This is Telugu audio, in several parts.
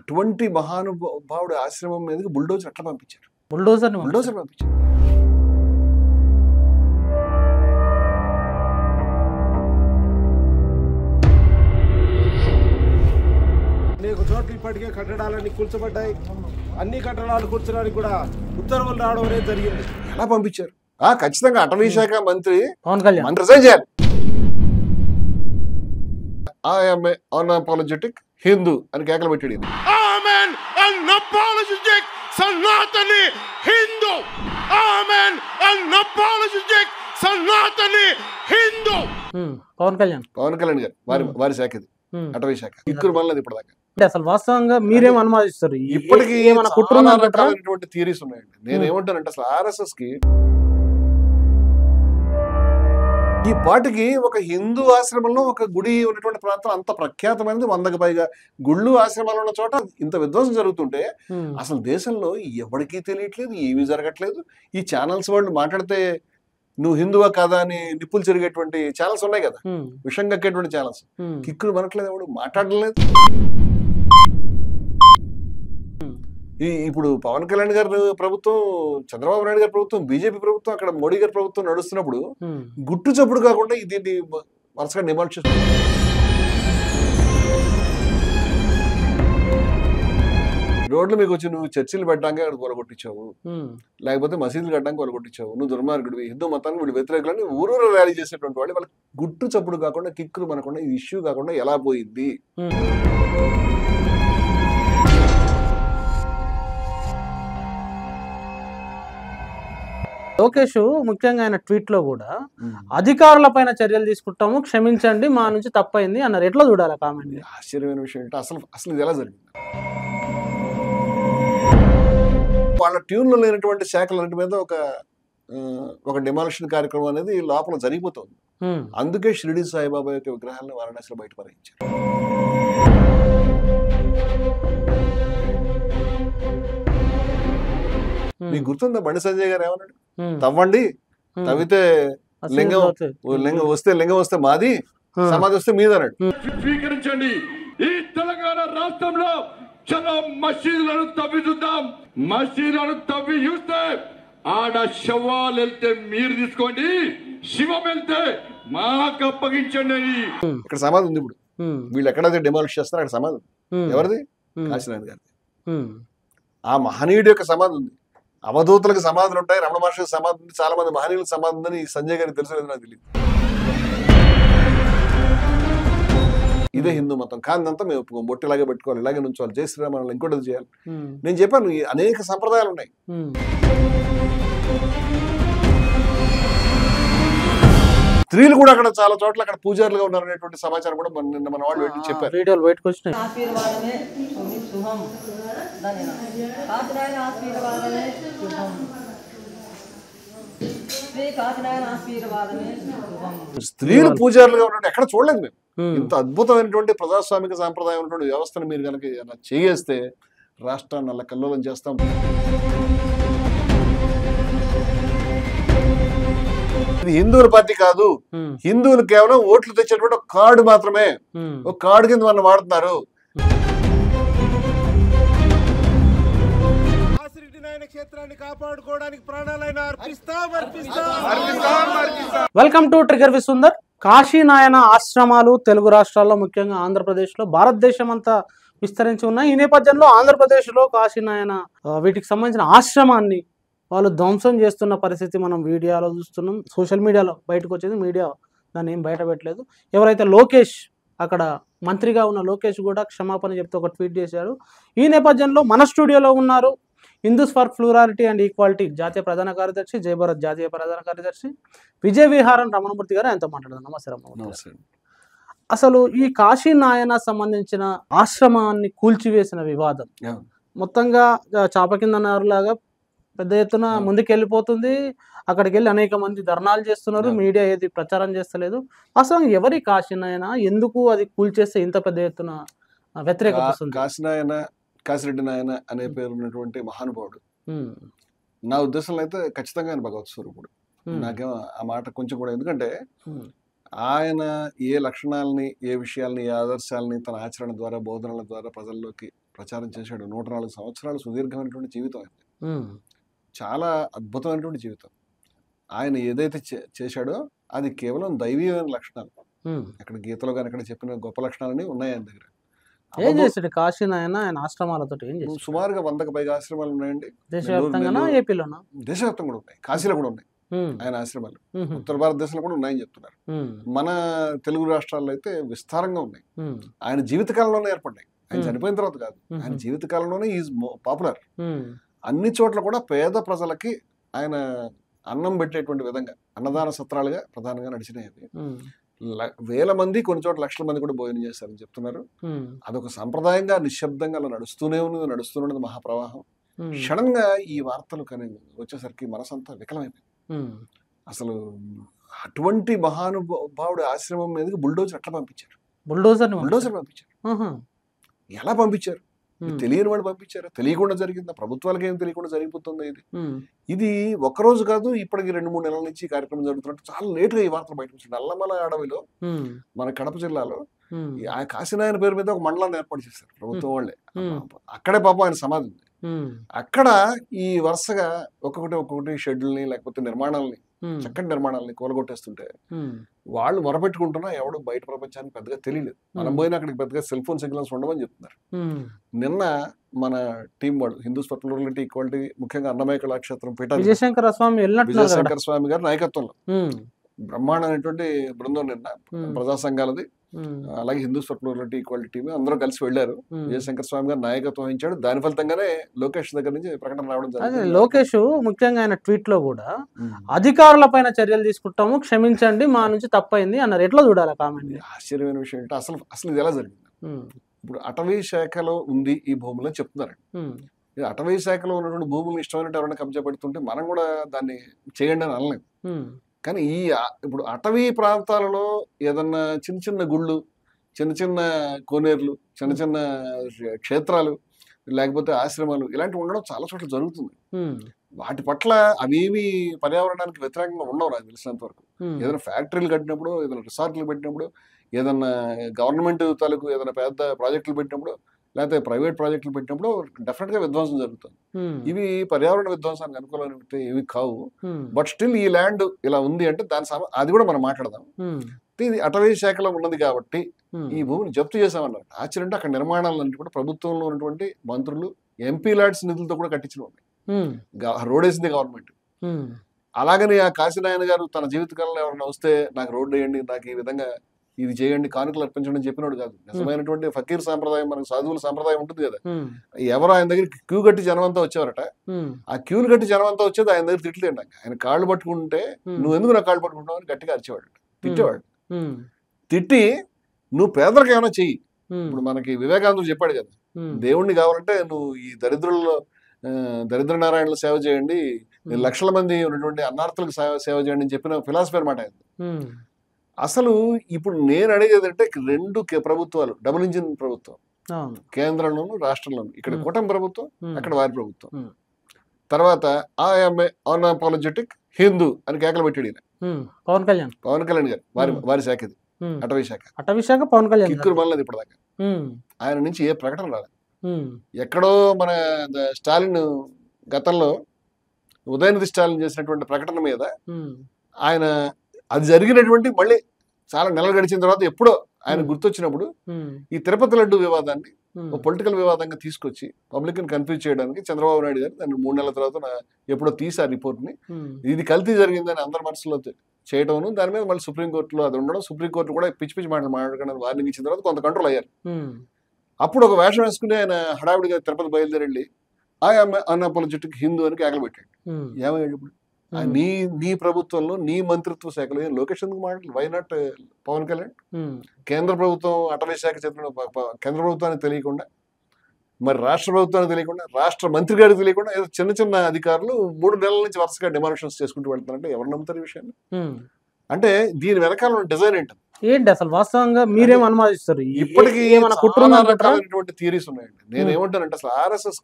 అటువంటి మహానుభావుడి ఆశ్రమం మీదకి బుల్డోజర్ అట్లా పంపించారు. బుల్డోజర్ పంపించారు. అనేక చోట్ల ఇప్పటికే కట్టడాలన్నీ కూల్చబడ్డాయి. అన్ని కట్టడాలు కూర్చడానికి కూడా ఉత్తర్వులు రావడం అనేది జరిగింది. ఎలా పంపించారు? ఖచ్చితంగా అటవీ శాఖ మంత్రి పవన్ కళ్యాణ్ రిజైన్ చేయాలి. ఐఎమ్ అన్అపాలజెటిక్ హిందూ అని కేకలు పెట్టాడు. Am an unapologetic Sanatani Hindu. Am an unapologetic Sanatani Hindu. Pawan Kalyan garu వారి శాఖ ఇది, అటవీ శాఖ. ఇక్కురు మనలేదు ఇప్పటిదాకా. అంటే అసలు వాస్తవంగా మీరేం అనుమానిస్తారు? ఇప్పటికీ ఏమైనా కుట్ర థియరీస్ ఉన్నాయండి. నేను ఏమంటానంటే అసలు ఆర్ఎస్ఎస్ కి ఈ పాటికి ఒక హిందూ ఆశ్రమంలో ఒక గుడి ఉన్నటువంటి ప్రాంతం అంత ప్రఖ్యాతమైనది, 100కి పైగా గుళ్ళు ఆశ్రమాలు ఉన్న చోట ఇంత విధ్వంసం జరుగుతుంటే అసలు దేశంలో ఎవరికీ తెలియట్లేదు, ఏమీ జరగట్లేదు. ఈ ఛానల్స్ వాళ్ళు మాట్లాడితే నువ్వు హిందువా కాదా అని నిప్పులు చెరిగేటువంటి ఛానల్స్ ఉన్నాయి కదా, విషం కక్కేటువంటి ఛానల్స్. కిక్కులు మనట్లేదు, ఎవడు మాట్లాడలేదు. ఇప్పుడు పవన్ కళ్యాణ్ గారి ప్రభుత్వం, చంద్రబాబు నాయుడు గారి ప్రభుత్వం, బీజేపీ ప్రభుత్వం, అక్కడ మోడీ గారి ప్రభుత్వం నడుస్తున్నప్పుడు గుట్టు చప్పుడు కాకుండా దీన్ని వరుసగా డిమాండ్ చేస్తుంది. రోడ్లు మీకు వచ్చి నువ్వు చర్చిలు పెట్టడానికి అక్కడ కొలగొట్టించావు, లేకపోతే మసీదులు కట్టడానికి కొలగొట్టించావు, నువ్వు దుర్మార్గుడివి, హిందూ మతాన్ని వీళ్ళు వ్యతిరేకులని ఊరూరు ర్యాలీ చేసేటువంటి వాళ్ళు వాళ్ళకి గుట్టు చప్పుడు కాకుండా, కిక్కులు మనకుండా, ఈ ఇష్యూ కాకుండా ఎలా పోయింది? లోకేష్ ముఖ్యంగా ఆయన ట్వీట్ లో కూడా అధికారుల పైన చర్యలు తీసుకుంటాము, క్షమించండి, మా నుంచి తప్పైంది అన్నారు. ఎట్లా చూడాలి కామెంట్? ఆశ్చర్యమైన విషయం ఏంటంటే అసలు ఇది ఎలా జరిగింది? వాళ్ళ ట్యూన్లో లేనటువంటి శాఖలన్నిటి మీద ఒక డిమాలిషన్ కార్యక్రమం అనేది లోపల జరిగిపోతుంది. అందుకే షిరిడి సాయిబాబా యొక్క విగ్రహాలను వారణాసిలో బయట పరించారు. మీకు గుర్తుందా బండి సంజయ్ గారు ఏమన్నాడు? తవ్వండి, తవ్వితే లింగం వస్తే మాది, సమాధి వస్తే మీద అన్నాడు. స్వీకరించండి. ఈ తెలంగాణ రాష్ట్రంలో చాలా మసీదులను తవ్వి చూద్దాం. మసీదులను తవ్వి చూస్తే ఆడ శవాలు వెళ్తే మీరు తీసుకోండి, శివం వెళ్తే మాకు అప్పగించండి. ఇక్కడ సమాధి ఉంది. ఇప్పుడు వీళ్ళు ఎక్కడైతే డిమాలిష్ చేస్తారో అక్కడ సమాధి ఎవరిది? కాశీనాథ్ గారిది. ఆ మహనీయుడి యొక్క సమాధి ఉంది. అవధూతలకు సమాధులు ఉంటాయి, రమణ మహర్షికి సమాధి ఉంది, చాలా మంది మహనీయులకు సమాధి ఉందని సంజయ్ గారికి తెలుసు, నాకు తెలియదు. ఇదే హిందూ మతం కాదంతా మేము ఒప్పుకోం. బొట్టు ఇలాగే పెట్టుకోవాలి, ఇలాగే నుంచోవాలి, జై శ్రీరామ్ ఇంకోటి చేయాలి. నేను చెప్పాను అనేక సంప్రదాయాలు ఉన్నాయి. స్త్రీలు కూడా అక్కడ చాలా చోట్ల అక్కడ పూజారులుగా ఉన్నారు అనేటువంటి సమాచారం కూడా నిన్న మన వాళ్ళు పెట్టి చెప్పారు. వీడియోలు బయటకు వచ్చినాయి. స్త్రీలు పూజారులుగా ఉన్నట్టు ఎక్కడ చూడలేదు మేము. ఇంత అద్భుతమైనటువంటి ప్రజాస్వామిక సాంప్రదాయం ఉన్నటువంటి వ్యవస్థను మీరు కనుక చేయేస్తే రాష్ట్రాన్ని అలా కల్లోలం చేస్తాం. ఇది హిందువుల పార్టీ కాదు, హిందువులు కేవలం ఓట్లు తెచ్చేటువంటి ఒక కార్డు మాత్రమే, ఒక కార్డు కింద మనం వాడుతున్నారు. Welcome to trigger with Sundar. Kasinayana ఆశ్రమాలు తెలుగు రాష్ట్రాల్లో, ముఖ్యంగా ఆంధ్రప్రదేశ్లో, భారతదేశం అంతా విస్తరించి ఉన్నాయి. ఈ నేపథ్యంలో ఆంధ్రప్రదేశ్లో కాశీనాయన వీటికి సంబంధించిన ఆశ్రమాన్ని వాళ్ళు ధ్వంసం చేస్తున్న పరిస్థితి మనం వీడియోలో చూస్తున్నాం. సోషల్ మీడియాలో బయటకు వచ్చేది, మీడియా దాన్ని ఏం బయట పెట్టలేదు. ఎవరైతే లోకేష్, అక్కడ మంత్రిగా ఉన్న లోకేష్ కూడా క్షమాపణ చెప్తూ ఒక ట్వీట్ చేశారు. ఈ నేపథ్యంలో మన స్టూడియోలో ఉన్నారు Hindus for plurality and equality జాతీయ ప్రధాన కార్యదర్శి, జై భారత్ జాతీయ ప్రధాన కార్యదర్శి విజయ విహారం రమణమూర్తి గారు. ఆయనతో మాట్లాడదాం. నమస్తే రమణమూర్తి. అసలు ఈ కాశీనాయన సంబంధించిన ఆశ్రమాన్ని కూల్చివేసిన వివాదం మొత్తంగా చాప కింద నారులాగా పెద్ద ఎత్తున ముందుకెళ్ళిపోతుంది. అక్కడికి వెళ్ళి అనేక మంది ధర్నాలు చేస్తున్నారు, మీడియా ఏది ప్రచారం చేస్తలేదు. అసలు ఎవరి కాశీనాయన, ఎందుకు అది కూల్చేస్తే ఇంత పెద్ద ఎత్తున వ్యతిరేకత వస్తుంది? కాశిరెడ్డి నాయన అనే పేరు ఉన్నటువంటి మహానుభావుడు, నా ఉద్దేశంలో అయితే ఖచ్చితంగా ఆయన భగవత్ స్వరూపుడు. నాకేమో ఆ మాట కొంచెం కూడా, ఎందుకంటే ఆయన ఏ లక్షణాలని, ఏ విషయాల్ని, ఏ ఆదర్శాలని తన ఆచరణ ద్వారా, బోధనల ద్వారా ప్రజల్లోకి ప్రచారం చేశాడు. 104 సంవత్సరాలు సుదీర్ఘమైనటువంటి జీవితం ఆయన. ఉమ్, చాలా అద్భుతమైనటువంటి జీవితం. ఆయన ఏదైతే చేశాడో అది కేవలం దైవీయమైన లక్షణాలు. ఉమ్. అక్కడ గీతలో కానీ అక్కడ చెప్పిన గొప్ప లక్షణాలన్నీ ఉన్నాయి ఆయన దగ్గర. ఏం చేశాడు కాశీ నాయన ఆయన ఆశ్రమాలతో ఏం చేశాడు? సుమారుగా 100కు పైగా ఆశ్రమాలు ఉన్నాయండి. దేశవ్యాప్తంగానా ఏపీలోనా? దేశవ్యాప్తంగా కూడా ఉన్నాయి, కాశీలో కూడా ఉన్నాయి ఉమ్, ఆయన ఆశ్రమాలు. ఉమ్, ఉత్తర భారతదేశంలో కూడా ఉన్నాయని చెప్తున్నారు. ఉమ్, మన తెలుగు రాష్ట్రాల్లో అయితే విస్తారంగా ఉన్నాయి. ఉమ్, ఆయన జీవితకాలంలోనే ఏర్పడ్డాయి, ఆయన Hmm. చనిపోయిన తర్వాత కాదు. ఆయన జీవితకాలంలోనే ఈజ్ పాపులర్. ఉమ్, అన్ని చోట్ల కూడా పేద ప్రజలకి ఆయన అన్నం పెట్టేటువంటి విధంగా అన్నదాన సత్రాలుగా ప్రధానంగా నడిచినాయి. అవి ఉమ్, వేల మంది, కొన్ని చోట్ల లక్షల మంది కూడా భోజనం చేస్తారని చెప్తున్నారు. ఉమ్, అదొక సంప్రదాయంగా నిశ్శబ్దంగా అలా నడుస్తూనే ఉన్నది మహాప్రవాహం. ఉమ్, సడన్ గా ఈ వార్తలు కానీ వచ్చేసరికి మనసంతా వికలమైపోయింది. ఉమ్, అసలు అటువంటి మహానుభావుడి ఆశ్రమం మీదకి బుల్డోజర్ ఎట్లా పంపించారు? బుల్డోజర్ని బుల్డోజర్ పంపించారు. ఆహా. ఎలా పంపించారు? ఉమ్, తెలియని వాడు పంపించారు, తెలియకుండా జరిగిందా? ప్రభుత్వాలకు ఏం తెలియకుండా జరిగిపోతుంది ఇది. ఉమ్, ఇది ఒక్కరోజు కాదు, ఇప్పటికి 2-3 నెలల నుంచి ఈ కార్యక్రమం జరుగుతున్నట్టు చాలా లేటుగా ఈ వార్తలు బయటకు వచ్చింది. నల్లమల అడవిలో ఉమ్, మన కడప జిల్లాలో ఉమ్, ఆ కాశీనాయన పేరు మీద ఒక మండలాన్ని ఏర్పాటు చేశారు ప్రభుత్వం వాళ్ళే. ఉమ్. అక్కడే పాపం ఆయన సమాధి ఉంది. ఉమ్, అక్కడ ఈ వరుసగా ఒక్కొక్కటి షెడ్యూల్ని లేకపోతే నిర్మాణాలని, ఉమ్, చక్కటి నిర్మాణాలని కూలగొట్టేస్తుంటే ఉమ్, వాళ్ళు మొరపెట్టుకుంటున్నా ఎవడు బయట ప్రపంచానికి పెద్దగా తెలియలేదు. మనం పోయినా అక్కడికి పెద్దగా సెల్ ఫోన్ సిగ్నల్స్ ఉండవని చెప్తున్నారు. ఉమ్, నిన్న మన టీం వాళ్ళు హిందూస్ ఫర్ ప్లూరలిటీ ఈక్వాలిటీ, ముఖ్యంగా అన్నమయ్య కళాక్షేత్రం పీఠాధిపతి విజయశంకర స్వామి వెళ్ళినట్టున్నారు కదా. విజయశంకర స్వామి గారి నాయకత్వంలో ఉమ్, బ్రహ్మాండమైనటువంటి బృందం నిన్న ప్రజా సంఘాలది, ఉమ్, అలాగే Hindus for plurality equality team అందరూ కలిసి వెళ్లారు. ఉమ్. విజయశంకర స్వామి గారు నాయకత్వం వహించాడు. దాని ఫలితంగానే లోకేష్ దగ్గర నుంచి ప్రకటన రావడం అదే జరిగింది. లోకేష్ ముఖ్యంగా ఆయన ట్వీట్ లో కూడా ఉమ్. అధికారులపైన చర్యలు తీసుకుంటాము, క్షమించండి, మా నుంచి తప్పైంది అన్నారు. ఎట్లా చూడాలి కామెంట్? ఆశ్చర్యమైన విషయం ఏంటంటే అసలు ఇది ఎలా జరిగింది? ఇప్పుడు అటవీ శాఖలో ఉంది ఈ భూములు అని చెప్తున్నారండి. ఈ అటవీ శాఖలో ఉన్నటువంటి భూములు ఇష్టమైనట్టు ఎవరైనా కబ్జా పెడుతుంటే మనం కూడా దాన్ని చేయండి అని అనలేము. కానీ ఇప్పుడు అటవీ ప్రాంతాలలో ఏదన్నా చిన్న చిన్న గుళ్ళు, చిన్న చిన్న కోనేర్లు, చిన్న చిన్న క్షేత్రాలు, లేకపోతే ఆశ్రమాలు ఇలాంటివి ఉండడం చాలా చోట్ల జరుగుతుంది. వాటి పట్ల అవేమి పర్యావరణానికి వ్యతిరేకంగా ఉండవు నాకు తెలిసినంత వరకు. ఏదైనా ఫ్యాక్టరీలు కట్టినప్పుడు, ఏదైనా రిసార్ట్లు పెట్టినప్పుడు, ఏదన్నా గవర్నమెంట్ తాలూకు ఏదైనా పెద్ద ప్రాజెక్టులు పెట్టినప్పుడు, లేకపోతే ప్రైవేట్ ప్రాజెక్టులు పెట్టినప్పుడు డెఫినెట్ గా విధ్వంసం జరుగుతుంది. ఇవి పర్యావరణ విధ్వంసానికి అనుకూలమైనవి ఏవి కావు. బట్ స్టిల్ ఈ ల్యాండ్ ఇలా ఉంది అంటే అది కూడా మనం మాట్లాడదాం. ఇది అటవీ శాఖలో ఉన్నది కాబట్టి ఈ భూమిని జప్తు చేసామన్నారు. ఆశ్చర్యంటే అక్కడ నిర్మాణాలన్నీ కూడా ప్రభుత్వంలో ఉన్నటువంటి మంత్రులు, ఎంపీ ల్యాడ్స్ నిధులతో కూడా కట్టించిన ఉన్నాయి. రోడ్ వేసింది గవర్నమెంట్. అలాగని ఆ కాశీనాయన గారు తన జీవితకాలంలో ఎవరైనా వస్తే నాకు రోడ్డు వేయండి, నాకు ఈ విధంగా ఇది చేయండి, కానుకలు అర్పించండి అని చెప్పినోడు కాదు. నిజమైనటువంటి ఫకీర్ సాంప్రదాయం, మనకు సాధువుల సాంప్రదాయం ఉంటుంది కదా. ఎవరు ఆయన దగ్గర క్యూ కట్టి జనం అంతా వచ్చేవారట. ఆ క్యూలు కట్టి జనం అంతా వచ్చేది ఆయన దగ్గర తిట్లు తింటాక. ఆయన కాళ్ళు పట్టుకుంటే నువ్వు ఎందుకు నా కాళ్ళు పట్టుకుంటావు అని గట్టిగా అరిచేవాడు, తిట్టేవాడు. తిట్టి నువ్వు పేదలకు ఏమైనా చెయ్యి. ఇప్పుడు మనకి వివేకానందుడు చెప్పాడు కదా, దేవుణ్ణి కావాలంటే నువ్వు ఈ దరిద్ర నారాయణుల సేవ చేయండి, లక్షల మంది ఉన్నటువంటి అన్నార్థులకు సేవ చేయండి అని చెప్పిన ఫిలాసఫీ అనమాట ఆయన. అసలు ఇప్పుడు నేను అడిగేది అంటే 2 ప్రభుత్వాలు, డబుల్ ఇంజిన్ ప్రభుత్వం, కేంద్రంలోను రాష్ట్రంలోను. ఇక్కడ కూటమి ప్రభుత్వం, అక్కడ వారి ప్రభుత్వం. తర్వాత ఐఎంఏ అన్అపాలజెటిక్ హిందూ అని కేకలు పెట్టాడు ఈయన పవన్ కళ్యాణ్ గారు. వారి శాఖ ఇది, అటవీ శాఖ. పవన్ కళ్యాణ్ కిక్కురు మళ్ళీ ఇప్పటిదాకా ఆయన నుంచి ఏ ప్రకటన రాలేదు. ఎక్కడో మన స్టాలిన్ గతంలో ఉదయనిధి స్టాలిన్ చేసినటువంటి ప్రకటన మీద ఆయన అది జరిగినటువంటి మళ్ళీ చాలా నెలలు గడిచిన తర్వాత ఎప్పుడో ఆయన గుర్తొచ్చినప్పుడు ఈ తిరుపతి లడ్డు వివాదాన్ని ఒక పొలిటికల్ వివాదంగా తీసుకొచ్చి పబ్లిక్ ని కన్ఫ్యూజ్ చేయడానికి చంద్రబాబు నాయుడు గారు దాన్ని 3 నెలల తర్వాత ఎప్పుడో తీసారు రిపోర్ట్ ని. ఇది కల్తీ జరిగిందని అందరి మనసులో చేయడం, దాని మీద మళ్ళీ సుప్రీంకోర్టులో అది ఉండడం, సుప్రీంకోర్టు కూడా పిచ్చి మాట్లాడడానికి వార్నింగ్ ఇచ్చిన తర్వాత కొంత కంట్రోల్ అయ్యారు. అప్పుడు ఒక వేషం వేసుకుని ఆయన హడావిడిగా తిరుపతి బయలుదేరి వెళ్ళి ఐఎమ్ అన్అపాలజెటిక్ హిందూ అని కేకలు పెట్టాడు. ఏమయ్యాడు ఇప్పుడు? నీ ప్రభుత్వంలో నీ మంత్రిత్వ శాఖలో లోకేష్ ఎందుకు మాట్లాడలేదు? Why not Pawan Kalyan? కేంద్ర ప్రభుత్వం అటవీ శాఖ చెప్పిన కేంద్ర ప్రభుత్వానికి తెలియకుండా, మరి రాష్ట్ర ప్రభుత్వానికి తెలియకుండా, రాష్ట్ర మంత్రి గారికి తెలియకుండా ఏదో చిన్న చిన్న అధికారులు 3 నెలల నుంచి వరుసగా డిమాలిషన్స్ చేసుకుంటూ వెళ్తున్నారంటే ఎవరు నమ్ముతారు ఈ విషయాన్ని? అంటే దీని వెనకాల డిజైన్ ఏంటి అసలు వాస్తవంగా మీరేం అనుమానిస్తారు? ఇప్పటికీ రకాలైనటువంటి థియరీస్ ఉన్నాయండి. నేను ఏమంటానంటే అసలు ఆర్ఎస్ఎస్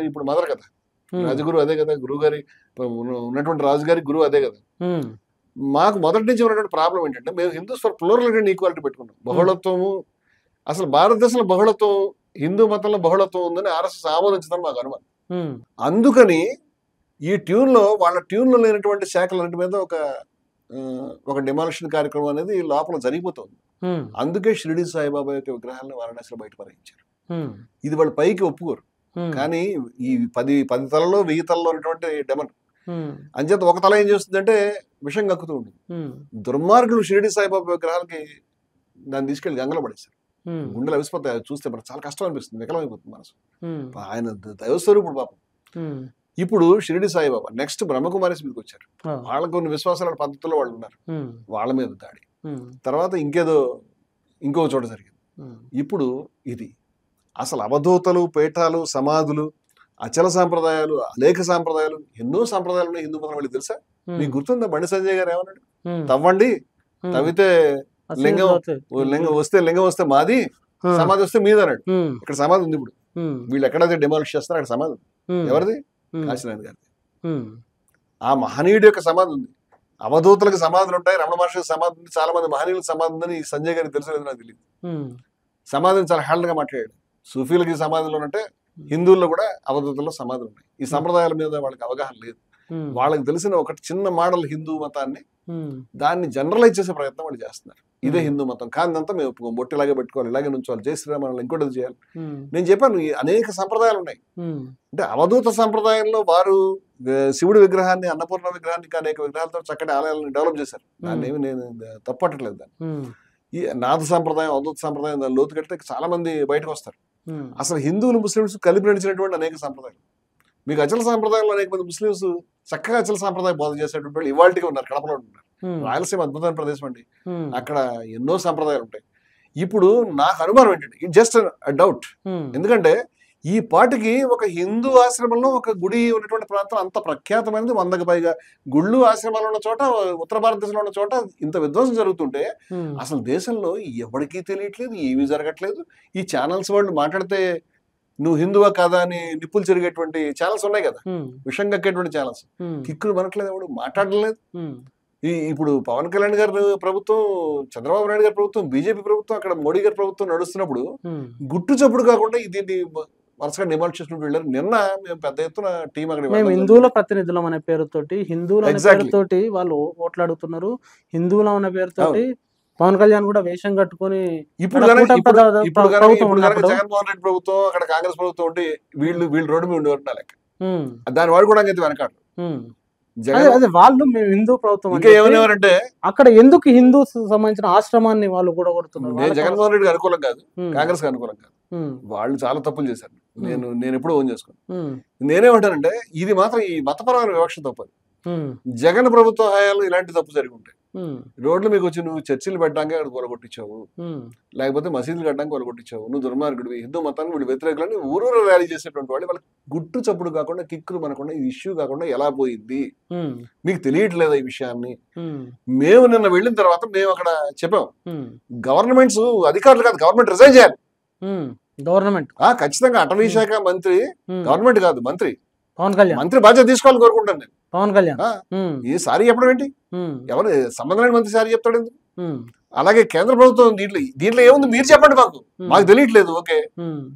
ఇప్పుడు మదర్ కదా, రాజగురు అదే కదా, గురువు గారి ఉన్నటువంటి రాజుగారి గురువు అదే కదా. మాకు మొదటి నుంచి ఉన్నటువంటి ప్రాబ్లం ఏంటంటే మేము Hindus for plurality and equality పెట్టుకున్నాం. బహుళత్వము, అసలు భారతదేశంలో బహుళత్వం హిందూ మతంలో బహుళత్వం ఉందని ఆర్ఎస్ఎస్ ఆమోదించదని మాకు అనుమానం. అందుకని ఈ ట్యూన్లో వాళ్ళ ట్యూన్లో లేనటువంటి శాఖలన్నిటి మీద ఒక డిమాలిషన్ కార్యక్రమం అనేది లోపల జరిగిపోతుంది. అందుకే షిరిడి సాయిబాబా యొక్క విగ్రహాలను వారణాసిలో బయట పరగించారు. ఇది వాళ్ళు పైకి ఒప్పుకోరు, కానీ ఈ 10 తలలో 1000 తలలో ఉన్నటువంటి డెమన్ అంచేత ఒక తల ఏం చేస్తుందంటే విషం కక్కుతూ ఉంటుంది. దుర్మార్గులు షిరిడి సాయిబాబా విగ్రహాలకి దాన్ని తీసుకెళ్లి గంగలో పడేశారు. గుండెలు అవిసిపోతాయి, చూస్తే మనకు చాలా కష్టం అనిపిస్తుంది, వికలమైపోతుంది మనసు. ఆయన దైవస్వరూపుడు పాపం. ఇప్పుడు షిరిడి సాయిబాబా నెక్స్ట్ బ్రహ్మకుమారిస్ మీదకి వచ్చారు. వాళ్ళ కొన్ని విశ్వాసాల పద్ధతుల్లో వాళ్ళు ఉన్నారు, వాళ్ళ మీద దాడి. తర్వాత ఇంకో చోట జరిగింది. ఇప్పుడు ఇది అసలు అవధూతలు, పీఠాలు, సమాధులు, అచల సాంప్రదాయాలు, అనేక సాంప్రదాయాలు, ఎన్నో సాంప్రదాయాలు ఉన్నాయి హిందూ మతం. వాళ్ళకి తెలుసా? మీకు గుర్తుందా బండి సంజయ్ గారు ఏమన్నాడు? తవ్వండి, తవ్వితే లింగం వస్తే మాది, సమాధి వస్తే మీద అన్నాడు. ఇక్కడ సమాధి ఉంది. ఇప్పుడు వీళ్ళు ఎక్కడైతే డిమాలిష్ చేస్తారో అక్కడ సమాధి ఎవరిది? కాశీనాథ్ గారిది. ఆ మహనీయుడి యొక్క సమాధి ఉంది. అవధూతులకు సమాధులు ఉంటాయి, రమణ మహర్షికి సమాధి ఉంది, చాలా మంది మహనీయులకు సమాధి ఉందని సంజయ్ గారికి తెలుసు లేదు నాకు తెలియదు. సమాధిని చాలా హేళనగా మాట్లాడాడు. సూఫీలకి సమాధులు అంటే హిందువుల్లో కూడా అవధూతుల్లో సమాధులు ఉన్నాయి. ఈ సంప్రదాయాల మీద వాళ్ళకి అవగాహన లేదు. వాళ్ళకి తెలిసిన ఒక చిన్న మోడల్ హిందూ మతాన్ని దాన్ని జనరలైజ్ చేసే ప్రయత్నం వాళ్ళు చేస్తున్నారు. ఇదే హిందూ మతం కాదంతా మేము ఒప్పుకోం, బొట్టు ఇలాగే పెట్టుకోవాలి, ఇలాగే నుంచోవాలి, జై శ్రీరామ్ ఇంకోటి చేయాలి. నేను చెప్పాను అనేక సంప్రదాయాలు ఉన్నాయి. అంటే అవధూత సంప్రదాయంలో వారు శివుడి విగ్రహాన్ని, అన్నపూర్ణ విగ్రహాన్ని, అనేక విగ్రహాలతో చక్కటి ఆలయాలను డెవలప్ చేశారు. దాన్ని ఏమి నేను తప్పట్టట్లేదు. దాన్ని ఈ నాథ సంప్రదాయం, అవధూత సంప్రదాయం దాని లోతు కడితే చాలా మంది బయటకు వస్తారు. అసలు హిందువులు ముస్లింస్ కలిపి నడిచినటువంటి అనేక సంప్రదాయాలు. మీకు అచల సాంప్రదాయంలో అనేక మంది ముస్లింస్ చక్కగా అచల సాంప్రదాయం బోధ చేసేటువంటి వాళ్ళు ఇవాళకి ఉన్నారు, కడపలో ఉన్నారు. రాయలసీమ అద్భుతమైన ప్రదేశం అండి, అక్కడ ఎన్నో సంప్రదాయాలు ఉంటాయి. ఇప్పుడు నాకు అనుమానం ఏంటంటే, ఇట్ జస్ట్ డౌట్, ఎందుకంటే ఈ పాటికి ఒక హిందూ ఆశ్రమంలో ఒక గుడి ఉన్నటువంటి ప్రాంతం అంత ప్రఖ్యాతమైనది, 100కి పైగా గుళ్ళు ఆశ్రమాలు ఉన్న చోట, ఉత్తర భారతదేశంలో ఉన్న చోట ఇంత విధ్వంసం జరుగుతుంటే అసలు దేశంలో ఎవరికీ తెలియట్లేదు, ఏమీ జరగట్లేదు. ఈ ఛానల్స్ వాళ్ళు మాట్లాడితే నువ్వు హిందువా కాదా అని నిప్పులు చెరిగేటువంటి ఛానల్స్ ఉన్నాయి కదా, విషం కక్కేటువంటి ఛానల్స్, కిక్కులు మనట్లేదు, ఎవడు మాట్లాడలేదు. ఇప్పుడు పవన్ కళ్యాణ్ గారి ప్రభుత్వం, చంద్రబాబు నాయుడు గారి ప్రభుత్వం, బీజేపీ ప్రభుత్వం, అక్కడ మోడీ గారి ప్రభుత్వం నడుస్తున్నప్పుడు గుట్టు చప్పుడు కాకుండా దీన్ని వరుసగా డిమాండ్ చేసినట్టు వెళ్ళారు. నిన్న మేము పెద్ద ఎత్తున టీం అక్కడ హిందువుల ప్రతినిధులం అనే పేరుతోటి, హిందువుల పేరుతోటి వాళ్ళు ఓట్లాడుతున్నారు. హిందువుల అనే పేరుతోటి పవన్ కళ్యాణ్ కూడా వేషం కట్టుకొని ఇప్పుడు జగన్మోహన్ రెడ్డి ప్రభుత్వం, అక్కడ కాంగ్రెస్ ప్రభుత్వం ఉంటే వీళ్ళు రోడ్డు మీద ఉండే లెక్క, దాన్ని వాడుకోవడానికి అయితే వెనకాడు. వాళ్ళు మేము హిందూ ప్రభుత్వం ఇంకా ఏమనేవారంటే అక్కడ ఎందుకు హిందూ సంబంధించిన ఆశ్రమాన్ని వాళ్ళు కూడా కొడుతున్నారు. నేను జగన్మోహన్ రెడ్డికి అనుకూలం కాదు, కాంగ్రెస్ కి అనుకూలం కాదు. వాళ్ళు చాలా తప్పులు చేశారు. నేను ఎప్పుడూ ఓన్ చేసుకున్నాను. నేనేమంటానంటే ఇది మాత్రం ఈ మతపరమైన వివక్ష తప్పదు. జగన్ ప్రభుత్వ హయాంలో ఇలాంటి తప్పు జరిగి ఉంటాయి. రోడ్లు మీకు వచ్చి నువ్వు చర్చిలు పెట్టడానికి అక్కడ కొలగొట్టించావు, లేకపోతే మసీదులు కట్టడానికి కొలగొట్టించావు, నువ్వు దుర్మార్గుడివి, హిందూ మతానికి వీళ్ళు వ్యతిరేకులని ఊరూరు ర్యాలీ చేసేటువంటి వాళ్ళు వాళ్ళకి గుట్టు చప్పుడు కాకుండా, కిక్కులు మనకుండా, ఈ ఇష్యూ కాకుండా ఎలా పోయింది మీకు తెలియట్లేదా ఈ విషయాన్ని? మేము నిన్న వెళ్ళిన తర్వాత మేము అక్కడ చెప్పాం, గవర్నమెంట్స్ అధికారులు కాదు, గవర్నమెంట్ రిజైన్ చేయాలి. గవర్నమెంట్ ఖచ్చితంగా అటవీ శాఖ మంత్రి, గవర్నమెంట్ కాదు మంత్రి, పవన్ కళ్యాణ్ మంత్రి బాధ్యత తీసుకోవాలని కోరుకుంటాను నేను. పవన్ కళ్యాణ్ ఈ సారీ చెప్పడం ఏంటి? ఎవరు సంబంధం లేని మంత్రి సారీ చెప్తాడు ఎందుకు? అలాగే కేంద్ర ప్రభుత్వం దీంట్లో ఏముంది మీరు చెప్పండి, మాకు తెలియట్లేదు. ఓకే,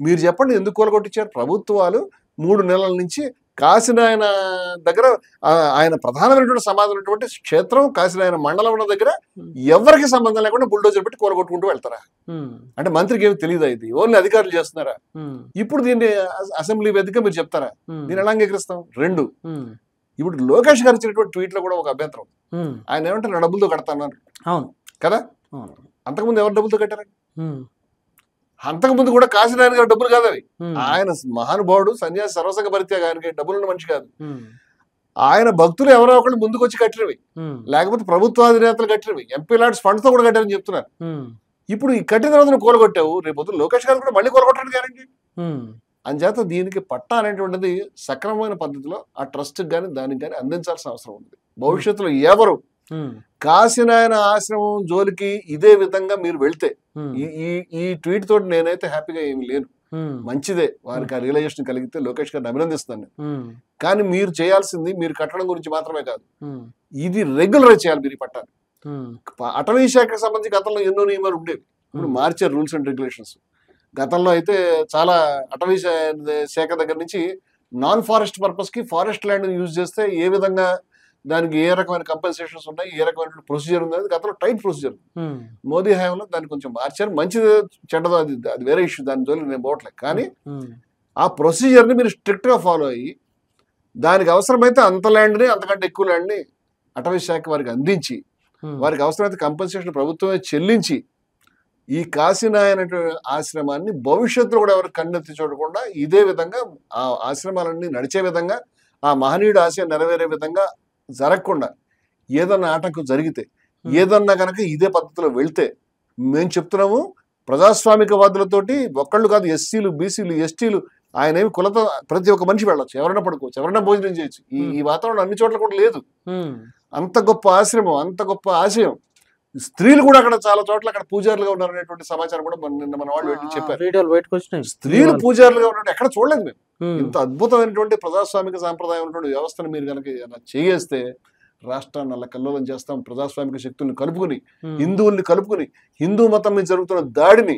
మీరు చెప్పండి ఎందుకు కూలగొట్టించారు? ప్రభుత్వాలు 3 నెలల నుంచి కాశీనాయన దగ్గర, ఆయన ప్రధానమైనటువంటి సమాధి ఉన్నటువంటి క్షేత్రం కాశీనాయన మండలం ఉన్న దగ్గర ఎవరికి సంబంధం లేకుండా బుల్డోజర్ పెట్టి కూలగొట్టుకుంటూ వెళ్తారా? అంటే మంత్రికి ఏమి తెలియదా? ఇది ఓన్లీ అధికారులు చేస్తున్నారా? ఇప్పుడు దీన్ని అసెంబ్లీ వేదిక మీరు చెప్తారా? దీన్ని ఎలా అంగీకరిస్తాం? 2, ఇప్పుడు లోకేష్ గారు ఇచ్చినటువంటి ట్వీట్ లో కూడా ఒక అభ్యంతరం. ఆయన ఏమంటే నా డబ్బులతో కడతాను కదా. అంతకుముందు ఎవరు డబ్బులతో కట్టారండి? అంతకుముందు కూడా కాశీనారాయణ గారు డబ్బులు కాదు అవి. ఆయన మహానుభావుడు, సన్యాసి, సర్వసంగ పరిత్యాగ, ఆయనకి డబ్బులున్న మనిషి కాదు. ఆయన భక్తులు ఎవరో ఒకళ్ళు ముందుకు వచ్చి కట్టినవి, లేకపోతే ప్రభుత్వాధినేతలు కట్టినవి, ఎంపీ లాడ్స్ ఫండ్స్ తో కూడా కట్టారని చెప్తున్నారు. ఇప్పుడు ఈ కట్టిన తర్వాత నువ్వు కూలగొట్టావు, రేపు లోకేష్ గారు కూడా మళ్ళీ కూలగొట్టడానికి గ్యారంటీ. అంచేత దీనికి పట్టా అనేటువంటిది సక్రమమైన పద్ధతిలో ఆ ట్రస్ట్ కానీ దానికి కానీ అందించాల్సిన అవసరం ఉంది. భవిష్యత్తులో ఎవరు కాశీనాయన ఆశ్రమం జోలికి ఇదే విధంగా మీరు వెళ్తే, ఈ ట్వీట్ తోటి నేనైతే హ్యాపీగా ఏమి లేను. మంచిదే, వారికి ఆ రియలైజేషన్ కలిగితే లోకేష్ గారిని అభినందిస్తాను నేను. కానీ మీరు చేయాల్సింది మీరు కట్టడం గురించి మాత్రమే కాదు, ఇది రెగ్యులరైజ్ చేయాలి మీరు ఈ పట్టాన్ని. అటవీ శాఖకు సంబంధించి గతంలో ఎన్నో నియమాలు ఉండేవి, ఇప్పుడు మార్చారు రూల్స్ అండ్ రెగ్యులేషన్స్. గతంలో అయితే చాలా అటవీ శాఖ దగ్గర నుంచి నాన్ ఫారెస్ట్ పర్పస్ కి ఫారెస్ట్ ల్యాండ్ యూజ్ చేస్తే ఏ విధంగా దానికి ఏ రకమైన కంపెన్సేషన్స్ ఉన్నాయి, ఏ రకమైన ప్రొసీజర్ ఉంది, గతంలో టైట్ ప్రొసీజర్. మోదీ హయాంలో దాన్ని కొంచెం మార్చారు. మంచిది చెడ్డదో అది వేరే ఇష్యూ, దాని జోలికి నేను పోవట్లేదు. కానీ ఆ ప్రొసీజర్ని మీరు స్ట్రిక్ట్గా ఫాలో అయ్యి దానికి అవసరమైతే అంత ల్యాండ్ని, అంతకంటే ఎక్కువ ల్యాండ్ని అటవీ శాఖ వారికి అందించి, వారికి అవసరమైతే కంపెన్సేషన్ ప్రభుత్వమే చెల్లించి, ఈ కాశీనాయన ఆశ్రమాన్ని భవిష్యత్తులో కూడా ఎవరికి కన్నెత్తి చూడకుండా ఇదే విధంగా ఆ ఆశ్రమాలన్నీ నడిచే విధంగా, ఆ మహనీయుడు ఆశయం నెరవేరే విధంగా జరగకుండా ఏదన్నా ఆటంకం జరిగితే, ఏదన్నా కనుక ఇదే పద్ధతిలో వెళ్తే, మేము చెప్తున్నాము ప్రజాస్వామికవాదులతోటి ఒక్కళ్ళు కాదు, ఎస్సీలు, బీసీలు, ఎస్టీలు, ఆయన ఏమి కులత, ప్రతి ఒక్క మనిషి వెళ్ళొచ్చు, ఎవరైనా పడుకోవచ్చు, ఎవరైనా భోజనం చేయొచ్చు. ఈ వాతావరణం అన్ని చోట్ల కూడా లేదు. అంత గొప్ప ఆశ్రమం, అంత గొప్ప ఆశయం. స్త్రీలు కూడా అక్కడ చాలా చోట్ల అక్కడ పూజారులుగా ఉన్నారు అనేటువంటి సమాచారం కూడా నిన్న మన వాళ్ళు చెప్పారు. స్త్రీలు పూజారులుగా ఉన్నట్టు ఎక్కడ చూడలేదు మేము. ఇంత అద్భుతమైనటువంటి ప్రజాస్వామిక సాంప్రదాయం వ్యవస్థను మీరు కనుక చేయేస్తే రాష్ట్రాన్ని అలా కల్లోలం చేస్తాం. ప్రజాస్వామిక శక్తుల్ని కలుపుకుని, హిందువుల్ని కలుపుకుని, హిందూ మతం మీద జరుగుతున్న దాడిని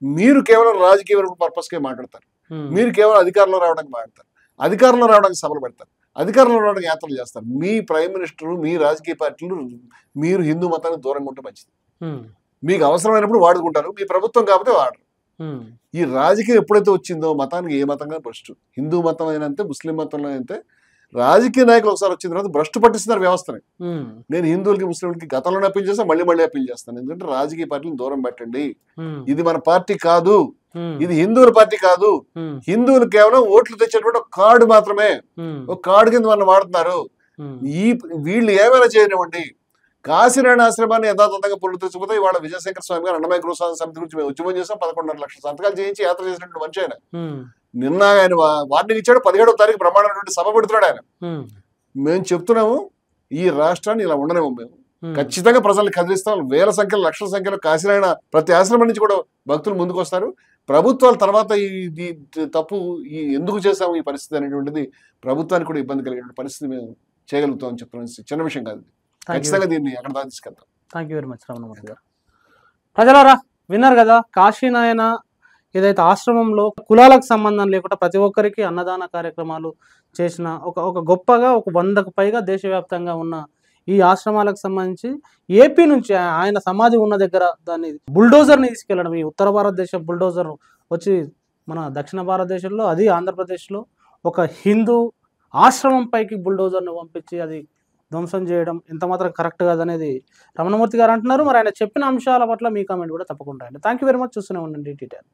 మీరు కేవలం రాజకీయ పర్పస్కే మాట్లాడతారు. మీరు కేవలం అధికారంలో రావడానికి మాట్లాడతారు, అధికారంలో రావడానికి సభలు పెడతారు, అధికారంలో రావడానికి యాత్రలు చేస్తారు. మీ ప్రైమ్ మినిస్టర్, మీ రాజకీయ పార్టీలు మీరు హిందూ మతానికి దూరంగా ఉంటే మంచిది. మీకు అవసరమైనప్పుడు వాడుకుంటారు, మీ ప్రభుత్వం కాకపోతే వాడరు. ఈ రాజకీయం ఎప్పుడైతే వచ్చిందో మతానికి ఏ మతంగా భ్రష్టు, హిందూ మతం అయినంతే, ముస్లిం మతంలో అయితే రాజకీయ నాయకులు ఒకసారి వచ్చిన తర్వాత భ్రష్టు పట్టిస్తున్నారు వ్యవస్థని. నేను హిందువులకి, ముస్లింలకి గతంలోనే అప్పీల్ చేస్తాను, మళ్ళీ అప్పీల్ చేస్తాను. ఎందుకంటే రాజకీయ పార్టీలను దూరం పెట్టండి. ఇది మన పార్టీ కాదు, ఇది హిందువుల పార్టీ కాదు. హిందువులు కేవలం ఓట్లు తెచ్చేటువంటి ఒక కార్డు మాత్రమే, ఒక కార్డు కింద మనం వాడుతున్నారు. వీళ్ళు ఏమైనా చేయనివ్వండి. కాశీనారాయణ ఆశ్రమాన్ని యథాతథంగా పునరుద్ధరించకపోతే ఇవాళ విజయశంకర స్వామి గారు అన్నమయ్య గృహసాధన సమితి గురించి మేము ఉద్యమం చేసాం. 11.5 లక్షల సంతకాలు చేయించి యాత్ర చేసినటువంటి మనిషి ఆయన. నిన్న ఆయన వార్నింగ్ ఇచ్చాడు, 17వ తారీఖు బ్రహ్మాండమైనటువంటి సభ పెడుతున్నాడు ఆయన. మేము చెప్తున్నాము ఈ రాష్ట్రాన్ని ఇలా ఉండలేము. మేము ఖచ్చితంగా ప్రజల్ని కదిలిస్తాం. వేల సంఖ్యలో, లక్షల సంఖ్యలో కాశీనారాయణ ప్రతి ఆశ్రమం నుంచి కూడా భక్తులు ముందుకు వస్తారు. ప్రభుత్వాల తర్వాత ఈ తప్పు ఎందుకు చేసాము ఈ పరిస్థితి అనేటువంటిది ప్రభుత్వానికి కూడా ఇబ్బంది కలిగే పరిస్థితి మేము చేయగలుగుతాం అని చెప్తున్నాం. చిన్న విషయం కాదు, ఖచ్చితంగా దీన్ని అక్కడ దాకా తీసుకెళ్తాం. Thank you very much Ramanamurthy గారు. ప్రజలారా విన్నారు కదా, కాశీనాయన ఏదైతే ఆశ్రమంలో కులాలకు సంబంధం లేకుండా ప్రతి ఒక్కరికి అన్నదాన కార్యక్రమాలు చేసిన ఒక గొప్పగా 100కు పైగా దేశవ్యాప్తంగా ఉన్న ఈ ఆశ్రమాలకు సంబంధించి ఏపీ నుంచి ఆయన సమాధి ఉన్న దగ్గర దాన్ని బుల్డోజర్ని తీసుకెళ్లడం, ఈ ఉత్తర భారతదేశ బుల్డోజర్ వచ్చి మన దక్షిణ భారతదేశంలో, అది ఆంధ్రప్రదేశ్లో ఒక హిందూ ఆశ్రమం పైకి బుల్డోజర్ని పంపించి అది ధ్వంసం చేయడం ఎంత మాత్రం కరెక్ట్ కాదనేది రమణమూర్తి గారు అంటున్నారు. మరి ఆయన చెప్పిన అంశాల పట్ల మీ కామెంట్ కూడా తప్పకుండా అండి. Thank you very much. చూస్తూనే ఉండండి టీటీఆర్.